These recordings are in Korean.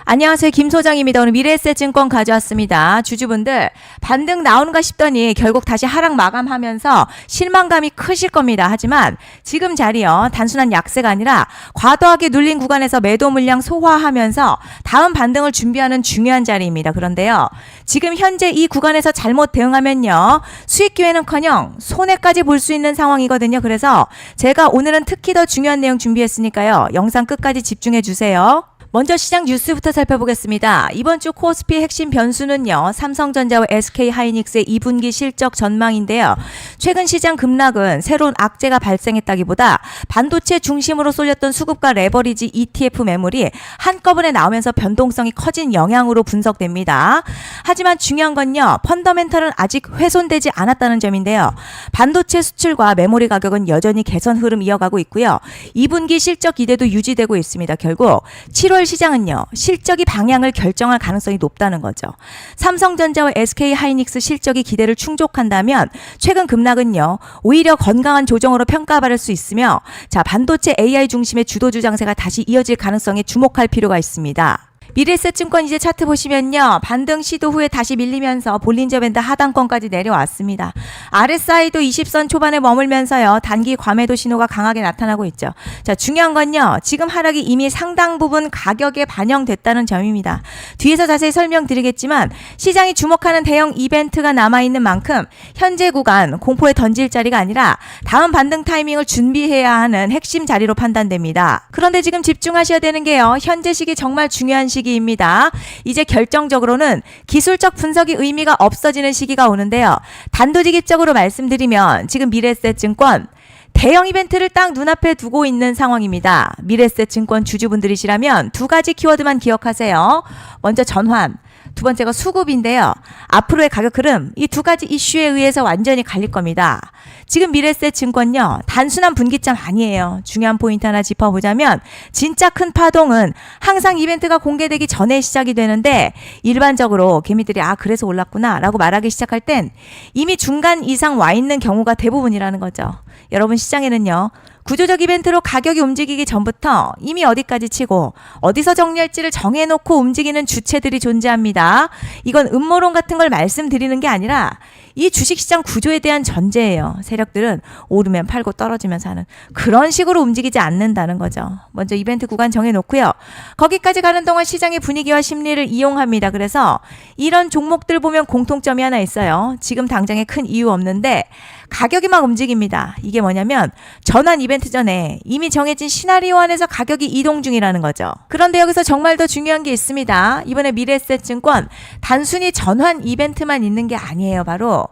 안녕하세요. 김 소장입니다. 오늘 미래에셋증권 가져왔습니다. 주주분들 반등 나오는가 싶더니 결국 다시 하락 마감하면서 실망감이 크실 겁니다. 하지만 지금 자리요. 단순한 약세가 아니라 과도하게 눌린 구간에서 매도 물량 소화하면서 다음 반등을 준비하는 중요한 자리입니다. 그런데요. 지금 현재 이 구간에서 잘못 대응하면요. 수익 기회는커녕 손해까지 볼 수 있는 상황이거든요. 그래서 제가 오늘은 특히 더 중요한 내용 준비했으니까요. 영상 끝까지 집중해 주세요. 먼저 시장 뉴스부터 살펴보겠습니다. 이번 주 코스피 핵심 변수는요. 삼성전자와 SK하이닉스의 2분기 실적 전망인데요. 최근 시장 급락은 새로운 악재가 발생했다기보다 반도체 중심으로 쏠렸던 수급과 레버리지 ETF 매물이 한꺼번에 나오면서 변동성이 커진 영향으로 분석됩니다. 하지만 중요한 건요. 펀더멘털은 아직 훼손되지 않았다는 점인데요. 반도체 수출과 메모리 가격은 여전히 개선 흐름 이어가고 있고요. 2분기 실적 기대도 유지되고 있습니다. 결국 7월 시장은요. 실적이 방향을 결정할 가능성이 높다는 거죠. 삼성전자와 SK하이닉스 실적이 기대를 충족한다면 최근 급락은요. 오히려 건강한 조정으로 평가받을 수 있으며 자 반도체 AI 중심의 주도주 장세가 다시 이어질 가능성에 주목할 필요가 있습니다. 미래에셋증권 이제 차트 보시면요. 반등 시도 후에 다시 밀리면서 볼린저 밴드 하단권까지 내려왔습니다. RSI도 20선 초반에 머물면서요. 단기 과매도 신호가 강하게 나타나고 있죠. 자, 중요한 건요. 지금 하락이 이미 상당 부분 가격에 반영됐다는 점입니다. 뒤에서 자세히 설명드리겠지만 시장이 주목하는 대형 이벤트가 남아있는 만큼 현재 구간 공포에 던질 자리가 아니라 다음 반등 타이밍을 준비해야 하는 핵심 자리로 판단됩니다. 그런데 지금 집중하셔야 되는 게요. 현재 시기 정말 중요한 시기입니다. 이제 결정적으로는 기술적 분석이 의미가 없어지는 시기가 오는데요. 단도직입적으로 말씀드리면 지금 미래에셋증권 대형 이벤트를 딱 눈앞에 두고 있는 상황입니다. 미래에셋증권 주주분들이시라면 두 가지 키워드만 기억하세요. 먼저 전환, 두 번째가 수급인데요. 앞으로의 가격 흐름 이 두 가지 이슈에 의해서 완전히 갈릴 겁니다. 지금 미래에셋증권요. 단순한 분기점 아니에요. 중요한 포인트 하나 짚어보자면 진짜 큰 파동은 항상 이벤트가 공개되기 전에 시작이 되는데 일반적으로 개미들이 그래서 올랐구나 라고 말하기 시작할 땐 이미 중간 이상 와 있는 경우가 대부분이라는 거죠. 여러분 시장에는요. 구조적 이벤트로 가격이 움직이기 전부터 이미 어디까지 치고 어디서 정리할지를 정해놓고 움직이는 주체들이 존재합니다. 이건 음모론 같은 걸 말씀드리는 게 아니라 이 주식시장 구조에 대한 전제예요. 세력들은 오르면 팔고 떨어지면 사는 그런 식으로 움직이지 않는다는 거죠. 먼저 이벤트 구간 정해놓고요. 거기까지 가는 동안 시장의 분위기와 심리를 이용합니다. 그래서 이런 종목들 보면 공통점이 하나 있어요. 지금 당장에 큰 이유 없는데 가격이 막 움직입니다. 이게 뭐냐면 전환 이벤트 전에 이미 정해진 시나리오 안에서 가격이 이동 중이라는 거죠. 그런데 여기서 정말 더 중요한 게 있습니다. 이번에 미래에셋증권 단순히 전환 이벤트만 있는 게 아니에요. 바로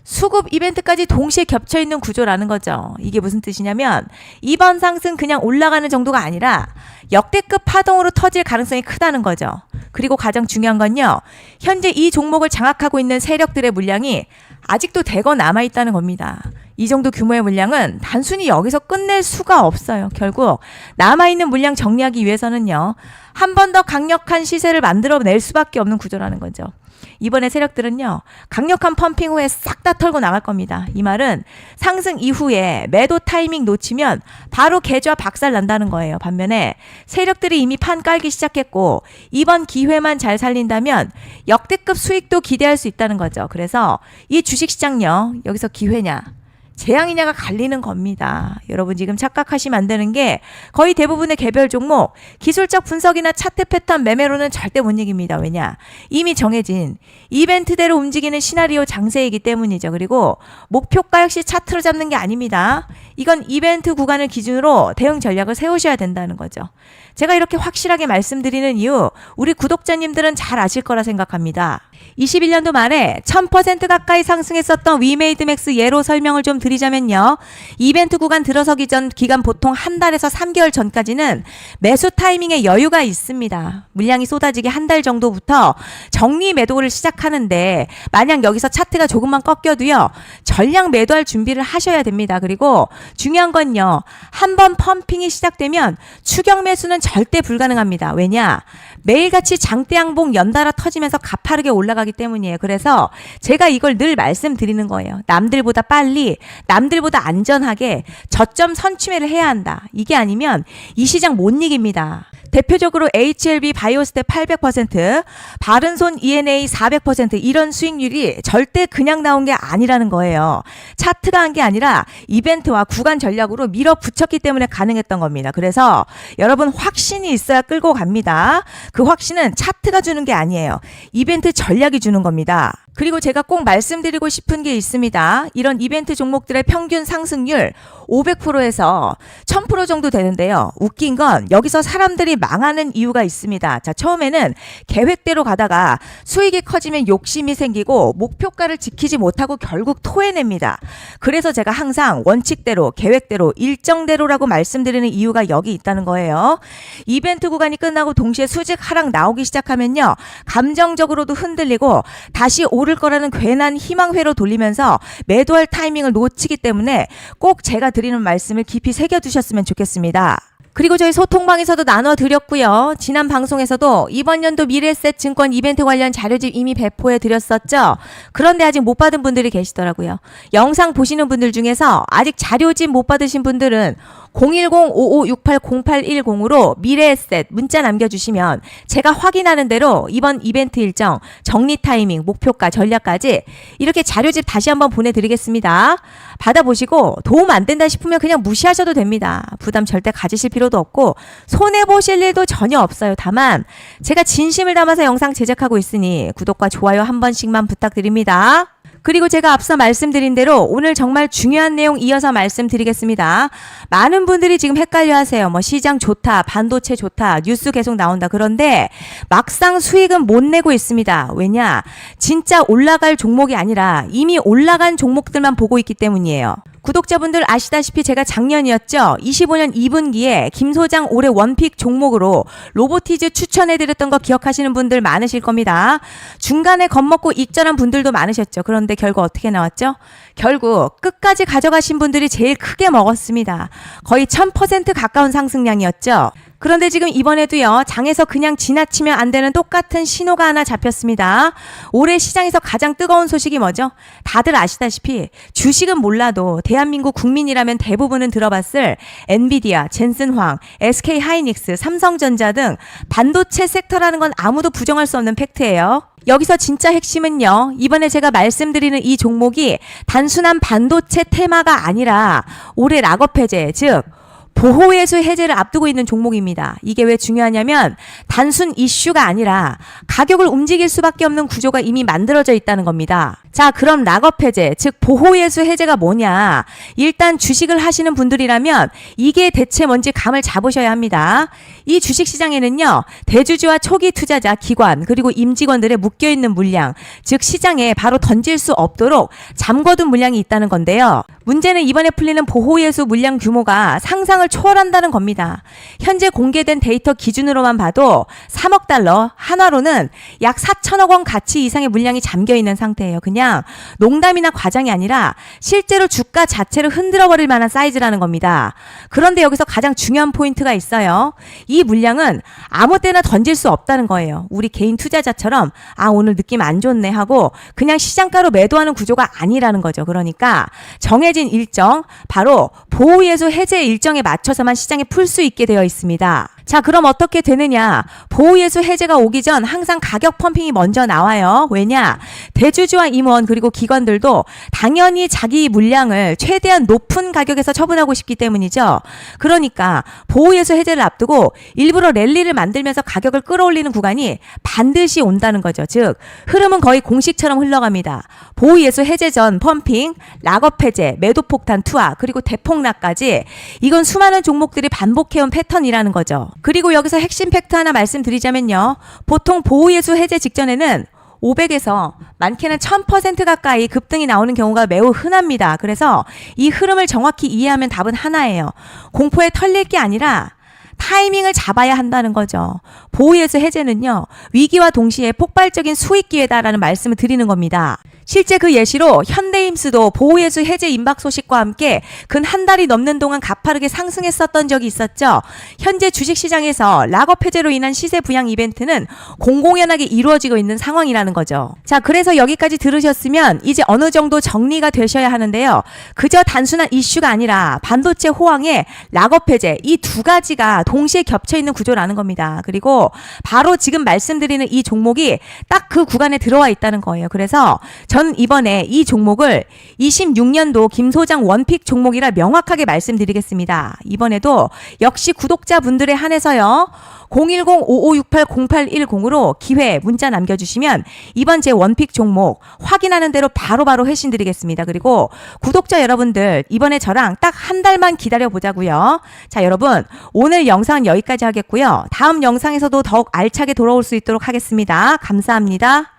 수급 이벤트까지 동시에 겹쳐있는 구조라는 거죠. 이게 무슨 뜻이냐면 이번 상승 그냥 올라가는 정도가 아니라 역대급 파동으로 터질 가능성이 크다는 거죠. 그리고 가장 중요한 건요. 현재 이 종목을 장악하고 있는 세력들의 물량이 아직도 대거 남아있다는 겁니다. 이 정도 규모의 물량은 단순히 여기서 끝낼 수가 없어요. 결국 남아있는 물량 정리하기 위해서는요. 한 번 더 강력한 시세를 만들어낼 수밖에 없는 구조라는 거죠. 이번에 세력들은요. 강력한 펌핑 후에 싹 다 털고 나갈 겁니다. 이 말은 상승 이후에 매도 타이밍 놓치면 바로 계좌 박살 난다는 거예요. 반면에 세력들이 이미 판 깔기 시작했고 이번 기회만 잘 살린다면 역대급 수익도 기대할 수 있다는 거죠. 그래서 이 주식시장요. 여기서 기회냐 재앙이냐가 갈리는 겁니다. 여러분 지금 착각하시면 안 되는 게 거의 대부분의 개별 종목 기술적 분석이나 차트 패턴 매매로는 절대 못 이깁니다. 왜냐? 이미 정해진 이벤트대로 움직이는 시나리오 장세이기 때문이죠. 그리고 목표가 역시 차트로 잡는 게 아닙니다. 이건 이벤트 구간을 기준으로 대응 전략을 세우셔야 된다는 거죠. 제가 이렇게 확실하게 말씀드리는 이유 우리 구독자님들은 잘 아실 거라 생각합니다. 21년도 말에 1000% 가까이 상승했었던 위메이드맥스 예로 설명을 좀 드리자면요. 이벤트 구간 들어서기 전 기간 보통 한 달에서 3개월 전까지는 매수 타이밍에 여유가 있습니다. 물량이 쏟아지기 한 달 정도부터 정리 매도를 시작하는데 만약 여기서 차트가 조금만 꺾여도요. 전량 매도할 준비를 하셔야 됩니다. 그리고 중요한 건요. 한번 펌핑이 시작되면 추격 매수는 절대 불가능합니다. 왜냐? 매일같이 장대양봉 연달아 터지면서 가파르게 올라갈 올라가기 때문이에요. 그래서 제가 이걸 늘 말씀드리는 거예요. 남들보다 빨리, 남들보다 안전하게 저점 선취매를 해야 한다. 이게 아니면 이 시장 못 이깁니다. 대표적으로 HLB 바이오스텝 800%, 바른손 ENA 400% 이런 수익률이 절대 그냥 나온 게 아니라는 거예요. 차트가 한 게 아니라 이벤트와 구간 전략으로 밀어붙였기 때문에 가능했던 겁니다. 그래서 여러분 확신이 있어야 끌고 갑니다. 그 확신은 차트가 주는 게 아니에요. 이벤트 전략이 주는 겁니다. 그리고 제가 꼭 말씀드리고 싶은 게 있습니다. 이런 이벤트 종목들의 평균 상승률 500%에서 1000% 정도 되는데요. 웃긴 건 여기서 사람들이 망하는 이유가 있습니다. 자, 처음에는 계획대로 가다가 수익이 커지면 욕심이 생기고 목표가를 지키지 못하고 결국 토해냅니다. 그래서 제가 항상 원칙대로, 계획대로, 일정대로라고 말씀드리는 이유가 여기 있다는 거예요. 이벤트 구간이 끝나고 동시에 수직 하락 나오기 시작하면요. 감정적으로도 흔들리고 다시 오를 거라는 괜한 희망회로 돌리면서 매도할 타이밍을 놓치기 때문에 꼭 제가 드리는 말씀을 깊이 새겨두셨으면 좋겠습니다. 그리고 저희 소통방에서도 나눠드렸고요. 지난 방송에서도 이번 연도 미래에셋 증권 이벤트 관련 자료집 이미 배포해 드렸었죠. 그런데 아직 못 받은 분들이 계시더라고요. 영상 보시는 분들 중에서 아직 자료집 못 받으신 분들은 010-5568-0810으로 미래에셋 문자 남겨주시면 제가 확인하는 대로 이번 이벤트 일정, 정리 타이밍, 목표가, 전략까지 이렇게 자료집 다시 한번 보내드리겠습니다. 받아보시고 도움 안 된다 싶으면 그냥 무시하셔도 됩니다. 부담 절대 가지실 필요도 없고 손해보실 일도 전혀 없어요. 다만 제가 진심을 담아서 영상 제작하고 있으니 구독과 좋아요 한 번씩만 부탁드립니다. 그리고 제가 앞서 말씀드린 대로 오늘 정말 중요한 내용 이어서 말씀드리겠습니다. 많은 분들이 지금 헷갈려 하세요. 시장 좋다, 반도체 좋다, 뉴스 계속 나온다. 그런데 막상 수익은 못 내고 있습니다. 왜냐? 진짜 올라갈 종목이 아니라 이미 올라간 종목들만 보고 있기 때문이에요. 구독자분들 아시다시피 제가 작년이었죠. 25년 2분기에 김 소장 올해 원픽 종목으로 로보티즈 추천해드렸던 거 기억하시는 분들 많으실 겁니다. 중간에 겁먹고 익절한 분들도 많으셨죠. 그런데 결국 어떻게 나왔죠? 결국 끝까지 가져가신 분들이 제일 크게 먹었습니다. 거의 1000% 가까운 상승량이었죠. 그런데 지금 이번에도요. 장에서 그냥 지나치면 안 되는 똑같은 신호가 하나 잡혔습니다. 올해 시장에서 가장 뜨거운 소식이 뭐죠? 다들 아시다시피 주식은 몰라도 대한민국 국민이라면 대부분은 들어봤을 엔비디아, 젠슨황, SK하이닉스, 삼성전자 등 반도체 섹터라는 건 아무도 부정할 수 없는 팩트예요. 여기서 진짜 핵심은요. 이번에 제가 말씀드리는 이 종목이 단순한 반도체 테마가 아니라 올해 락업 해제, 즉 보호예수 해제를 앞두고 있는 종목입니다. 이게 왜 중요하냐면 단순 이슈가 아니라 가격을 움직일 수밖에 없는 구조가 이미 만들어져 있다는 겁니다. 자, 그럼 락업 해제, 즉 보호예수 해제가 뭐냐? 일단 주식을 하시는 분들이라면 이게 대체 뭔지 감을 잡으셔야 합니다. 이 주식시장에는요. 대주주와 초기 투자자, 기관, 그리고 임직원들의 묶여있는 물량, 즉 시장에 바로 던질 수 없도록 잠궈둔 물량이 있다는 건데요. 문제는 이번에 풀리는 보호예수 물량 규모가 상상을 초월한다는 겁니다. 현재 공개된 데이터 기준으로만 봐도 3억 달러, 한화로는 약 4천억 원 가치 이상의 물량이 잠겨있는 상태예요. 그냥 농담이나 과장이 아니라 실제로 주가 자체를 흔들어버릴 만한 사이즈라는 겁니다. 그런데 여기서 가장 중요한 포인트가 있어요. 이 물량은 아무 때나 던질 수 없다는 거예요. 우리 개인 투자자처럼 오늘 느낌 안 좋네 하고 그냥 시장가로 매도하는 구조가 아니라는 거죠. 그러니까 정해진 일정, 바로 보호예수 해제 일정에 맞춰서만 시장에 풀 수 있게 되어 있습니다. 자, 그럼 어떻게 되느냐? 보호예수 해제가 오기 전 항상 가격 펌핑이 먼저 나와요. 왜냐? 대주주와 임원 그리고 기관들도 당연히 자기 물량을 최대한 높은 가격에서 처분하고 싶기 때문이죠. 그러니까 보호예수 해제를 앞두고 일부러 랠리를 만들면서 가격을 끌어올리는 구간이 반드시 온다는 거죠. 즉 흐름은 거의 공식처럼 흘러갑니다. 보호예수 해제 전 펌핑, 락업 해제, 매도 폭탄 투하, 그리고 대폭락까지 이건 수많은 종목들이 반복해온 패턴이라는 거죠. 그리고 여기서 핵심 팩트 하나 말씀드리자면요. 보통 보호예수 해제 직전에는 500에서 많게는 1000% 가까이 급등이 나오는 경우가 매우 흔합니다. 그래서 이 흐름을 정확히 이해하면 답은 하나예요. 공포에 털릴 게 아니라 타이밍을 잡아야 한다는 거죠. 보호예수 해제는요. 위기와 동시에 폭발적인 수익 기회다라는 말씀을 드리는 겁니다. 실제 그 예시로 현대임스도 보호예수 해제 임박 소식과 함께 근 한 달이 넘는 동안 가파르게 상승했었던 적이 있었죠. 현재 주식시장에서 락업 해제로 인한 시세 부양 이벤트는 공공연하게 이루어지고 있는 상황이라는 거죠. 자, 그래서 여기까지 들으셨으면 이제 어느 정도 정리가 되셔야 하는데요. 그저 단순한 이슈가 아니라 반도체 호황에 락업 해제 이 두 가지가 동시에 겹쳐 있는 구조라는 겁니다. 그리고 바로 지금 말씀드리는 이 종목이 딱 그 구간에 들어와 있다는 거예요. 그래서 전 이번에 이 종목을 26년도 김 소장 원픽 종목이라 명확하게 말씀드리겠습니다. 이번에도 역시 구독자분들에 한해서요. 010-5568-0810으로 기회 문자 남겨주시면 이번 제 원픽 종목 확인하는 대로 바로바로 회신 드리겠습니다. 그리고 구독자 여러분들 이번에 저랑 딱 한 달만 기다려 보자고요. 자, 여러분 오늘 영상은 여기까지 하겠고요. 다음 영상에서도 더욱 알차게 돌아올 수 있도록 하겠습니다. 감사합니다.